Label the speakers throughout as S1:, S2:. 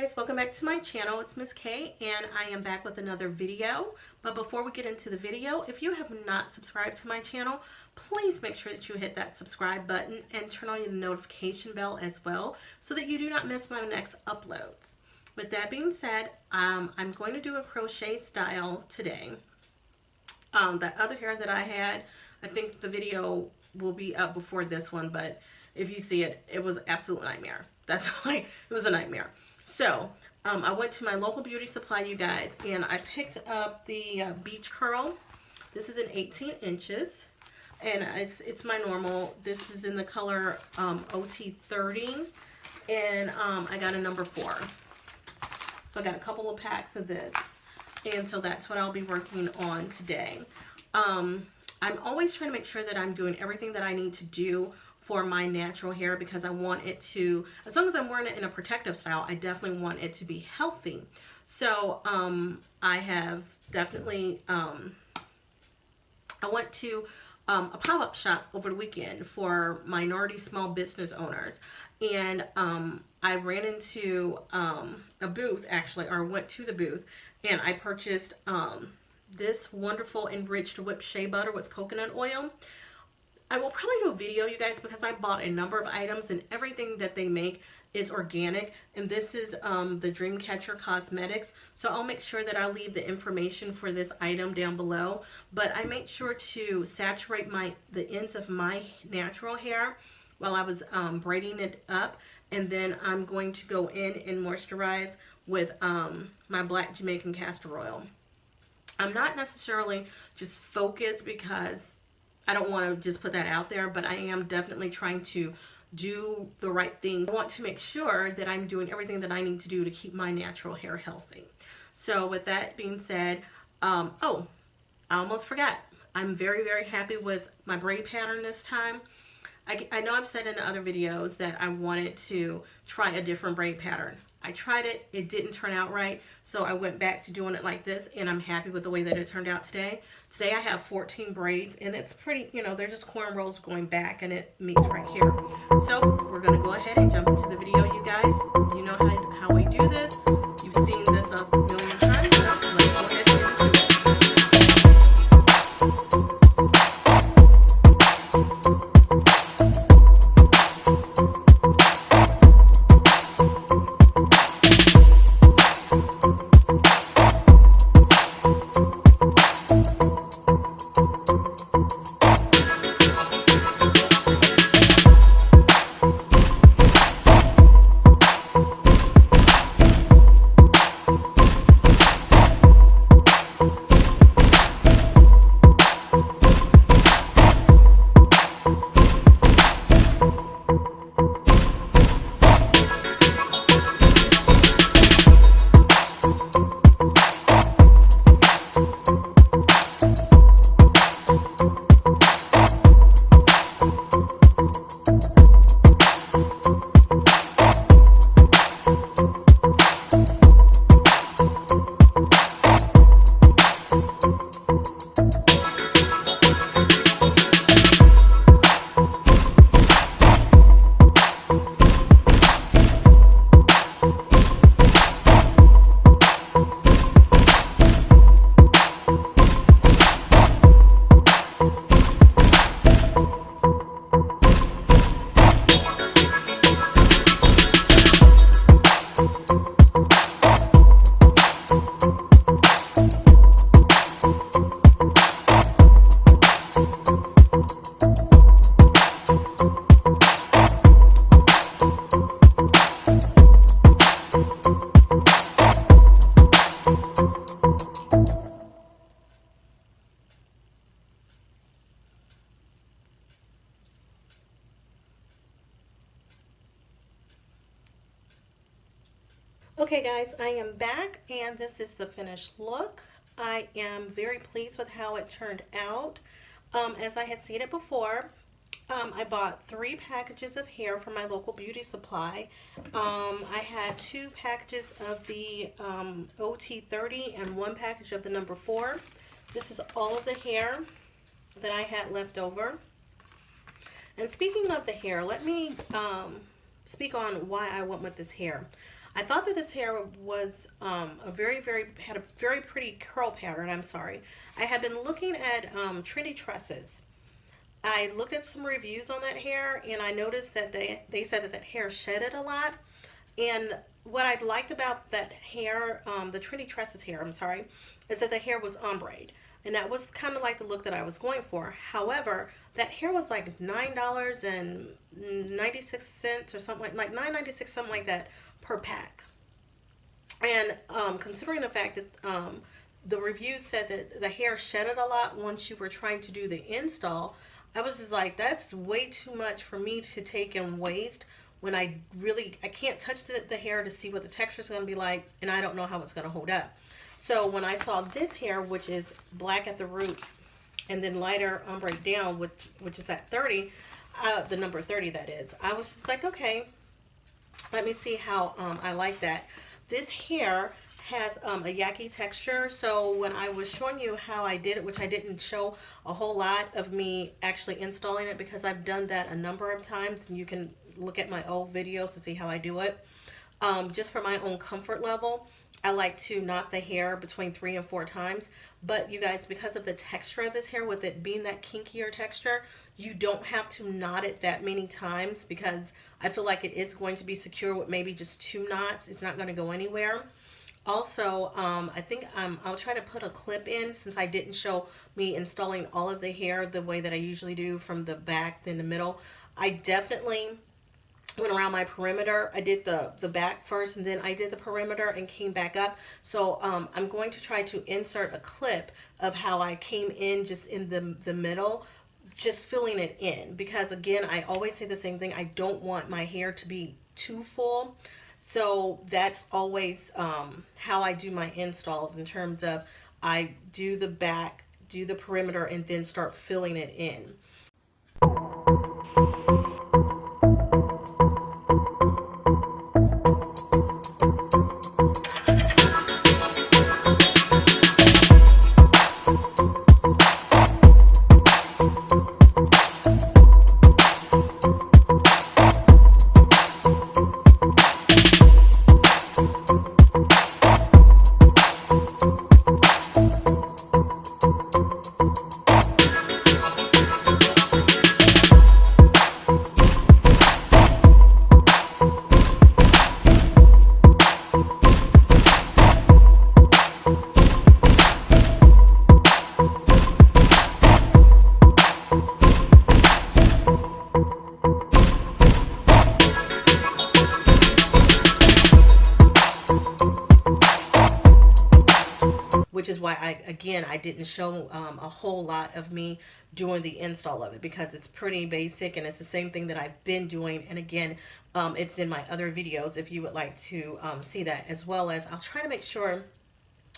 S1: guys, welcome back to my channel. It's Ms. K and I am back with another video. But before we get into the video, if you have not subscribed to my channel, please make sure that you hit that subscribe button and turn on the notification bell as well so that you do not miss my next uploads. With that being said, I'm going to do a crochet style today. That other hair that I had, I think the video will be up before this one, but if you see it, it was an absolute nightmare. That's why it was a nightmare. So I went to my local beauty supply, you guys, and I picked up the beach curl. This is in 18 inches, and it's my normal. This is in the color OT30, and I got a number 4. So I got a couple of packs of this, and so that's what I'll be working on today. I'm always trying to make sure that I'm doing everything that I need to do for my natural hair, because I want it to, as long as I'm wearing it in a protective style, I definitely want it to be healthy. So I have definitely, I went to a pop-up shop over the weekend for minority small business owners, and I ran into a booth, actually, or went to the booth, and I purchased this wonderful enriched whipped shea butter with coconut oil. I will probably do a video, you guys, because I bought a number of items and everything that they make is organic. And this is the Dreamcatcher Cosmetics. So I'll make sure that I'll leave the information for this item down below. But I made sure to saturate the ends of my natural hair while I was braiding it up. And then I'm going to go in and moisturize with my black Jamaican castor oil. I'm not necessarily just focused because I don't want to just put that out there, but I am definitely trying to do the right things. I want to make sure that I'm doing everything that I need to do to keep my natural hair healthy. So with that being said, oh, I almost forgot. I'm very, very happy with my braid pattern this time. I know I've said in other videos that I wanted to try a different braid pattern. I tried it, it didn't turn out right, so I went back to doing it like this, and I'm happy with the way that it turned out today. Today I have 14 braids, and it's pretty, you know, they're just cornrows going back, and it meets right here. So we're going to go ahead and jump into the video, you guys. You know how we do this. You've seen this a million times, so let's go ahead and get into it. Okay guys, I am back, and this is the finished look. I am very pleased with how it turned out. As I had stated before, I bought 3 packages of hair from my local beauty supply. I had 2 packages of the OT30 and 1 package of the number 4. This is all of the hair that I had left over. And speaking of the hair, let me speak on why I went with this hair. I thought that this hair was had a very pretty curl pattern. I'm sorry. I had been looking at trendy tresses. I looked at some reviews on that hair, and I noticed that they said that that hair shedded a lot. And what I liked about that hair, the trendy tresses hair, I'm sorry, is that the hair was ombre. And that was kind of like the look that I was going for. However, that hair was like $9.96 or something like $9.96, something like that per pack. And considering the fact that the review said that the hair shedded a lot once you were trying to do the install, I was just like, that's way too much for me to take and waste when I can't touch the hair to see what the texture is going to be like, and I don't know how it's going to hold up. So when I saw this hair, which is black at the root and then lighter ombre down, which is at 30, the number 30 that is, I was just like, okay, let me see how I like that. This hair has a yaki texture, so when I was showing you how I did it, which I didn't show a whole lot of me actually installing it because I've done that a number of times, and you can look at my old videos to see how I do it. Just for my own comfort level, I like to knot the hair between 3 and 4 times. But you guys, because of the texture of this hair, with it being that kinkier texture, you don't have to knot it that many times because I feel like it is going to be secure with maybe just 2 knots. It's not going to go anywhere. Also, I think I'll try to put a clip in since I didn't show me installing all of the hair the way that I usually do from the back, then the middle. I definitely went around my perimeter. I did the back first, and then I did the perimeter and came back up. So I'm going to try to insert a clip of how I came in just in the middle, just filling it in, because again, I always say the same thing. I don't want my hair to be too full. So that's always how I do my installs, in terms of I do the back, do the perimeter, and then start filling it in. Which is why I didn't show a whole lot of me doing the install of it, because it's pretty basic and it's the same thing that I've been doing. And again, it's in my other videos if you would like to see that, as well as I'll try to make sure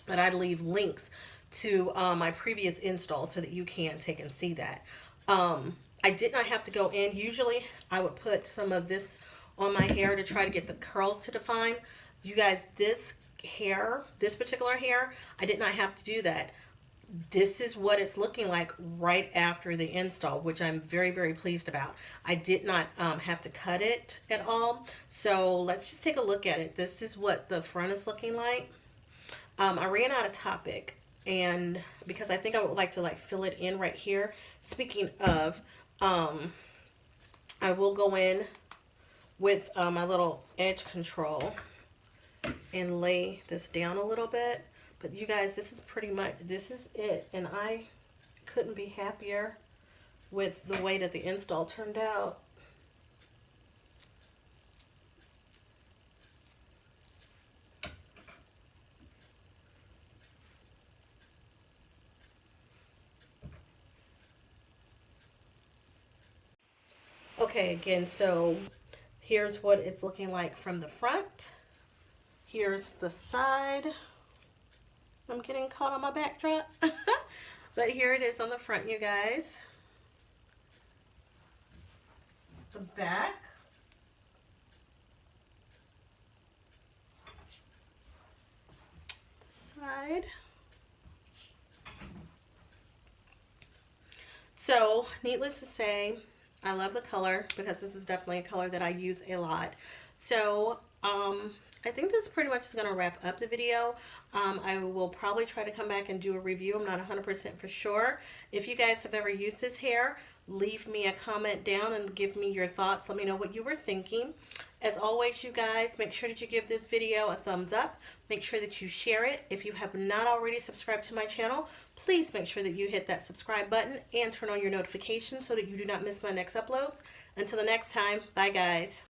S1: that I leave links to my previous installs so that you can take and see that. I did not have to go in. Usually I would put some of this on my hair to try to get the curls to define. You guys, this particular hair, I did not have to do that. This is what it's looking like right after the install, which I'm very, very pleased about. I did not have to cut it at all. So let's just take a look at it. This is what the front is looking like. I ran out of Topic, and because I think I would like to fill it in right here. Speaking of, I will go in with my little edge control and lay this down a little bit. But you guys, this is it, and I couldn't be happier with the way that the install turned out. Okay, again, so here's what it's looking like from the front. Here's the side. I'm getting caught on my backdrop. But here it is on the front, you guys. The back. The side. So, needless to say, I love the color because this is definitely a color that I use a lot. So, I think this pretty much is going to wrap up the video. I will probably try to come back and do a review. I'm not 100% for sure. If you guys have ever used this hair, leave me a comment down and give me your thoughts. Let me know what you were thinking. As always, you guys, make sure that you give this video a thumbs up. Make sure that you share it. If you have not already subscribed to my channel, please make sure that you hit that subscribe button and turn on your notifications so that you do not miss my next uploads. Until the next time, bye guys.